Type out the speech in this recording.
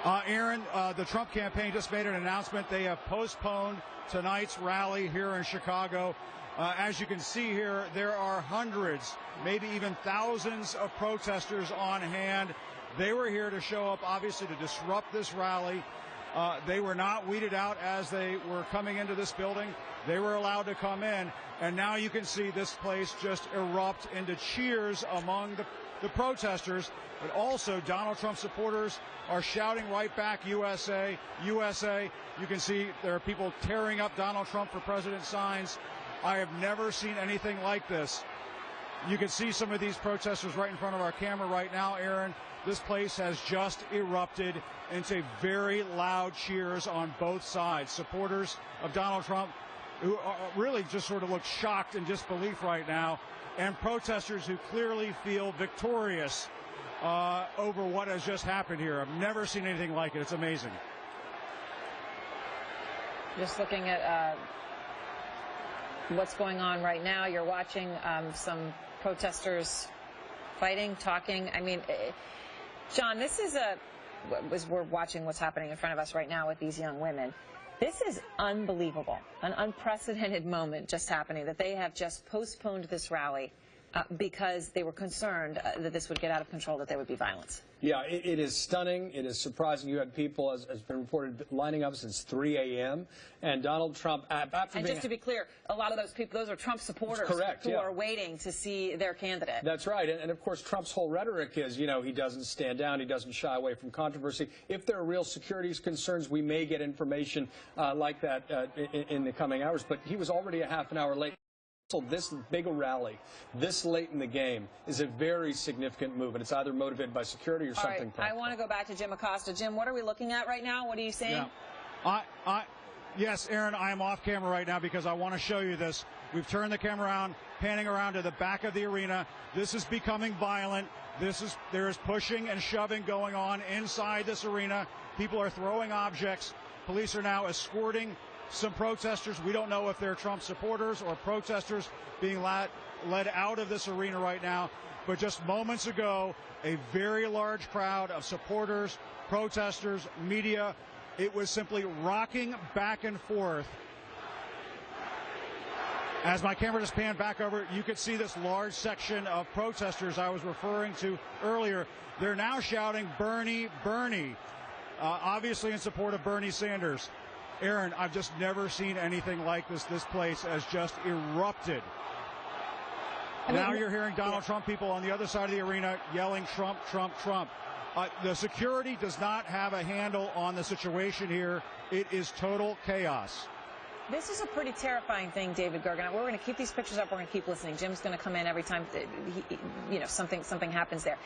Aaron, the Trump campaign just made an announcement. They have postponed tonight's rally here in Chicago. As you can see here, there are hundreds, maybe even thousands of protesters on hand. They were here to show up, obviously, to disrupt this rally. They were not weeded out as they were coming into this building. They were allowed to come in, and now you can see this place just erupt into cheers among the protesters. But also, Donald Trump supporters are shouting right back, USA, USA. You can see there are people tearing up Donald Trump for president signs. I have never seen anything like this. You can see some of these protesters right in front of our camera right now, Aaron. This place has just erupted into very loud cheers on both sides. Supporters of Donald Trump who really just sort of look shocked in disbelief right now, and protesters who clearly feel victorious over what has just happened here. I've never seen anything like it. It's amazing. Just looking at what's going on right now. You're watching some protesters fighting, talking. I mean, John, this is we're watching what's happening in front of us right now with these young women. This is unbelievable, an unprecedented moment just happening, that they have just postponed this rally because they were concerned that this would get out of control, that there would be violence. Yeah, it is stunning. It is surprising. You had people, as has been reported, lining up since 3 a.m. And Donald Trump, and just to be clear, a lot of those people, those are Trump supporters who are waiting to see their candidate. That's right. And of course, Trump's whole rhetoric is, you know, he doesn't stand down. He doesn't shy away from controversy. If there are real security concerns, we may get information like that in the coming hours. But he was already a half an hour late. So this big a rally, this late in the game, is a very significant move, and it's either motivated by security or something practical. I want to go back to Jim Acosta. Jim, what are we looking at right now? What are you saying? Yeah. Yes, Aaron, I am off camera right now because I want to show you this. We've turned the camera around, panning around to the back of the arena. This is becoming violent. There is pushing and shoving going on inside this arena. People are throwing objects. Police are now escorting some protesters. We don't know if they're Trump supporters or protesters being led out of this arena right now. But just moments ago, a very large crowd of supporters, protesters, media, it was simply rocking back and forth. As my camera just panned back over, you could see this large section of protesters I was referring to earlier. They're now shouting, "Bernie, Bernie," obviously in support of Bernie Sanders. Aaron, I've just never seen anything like this. This place has just erupted. Now you're hearing Donald Trump people on the other side of the arena yelling, "Trump, Trump, Trump." The security does not have a handle on the situation here. It is total chaos. This is a pretty terrifying thing, David Gergen. We're going to keep these pictures up. We're going to keep listening. Jim's going to come in every time something happens there.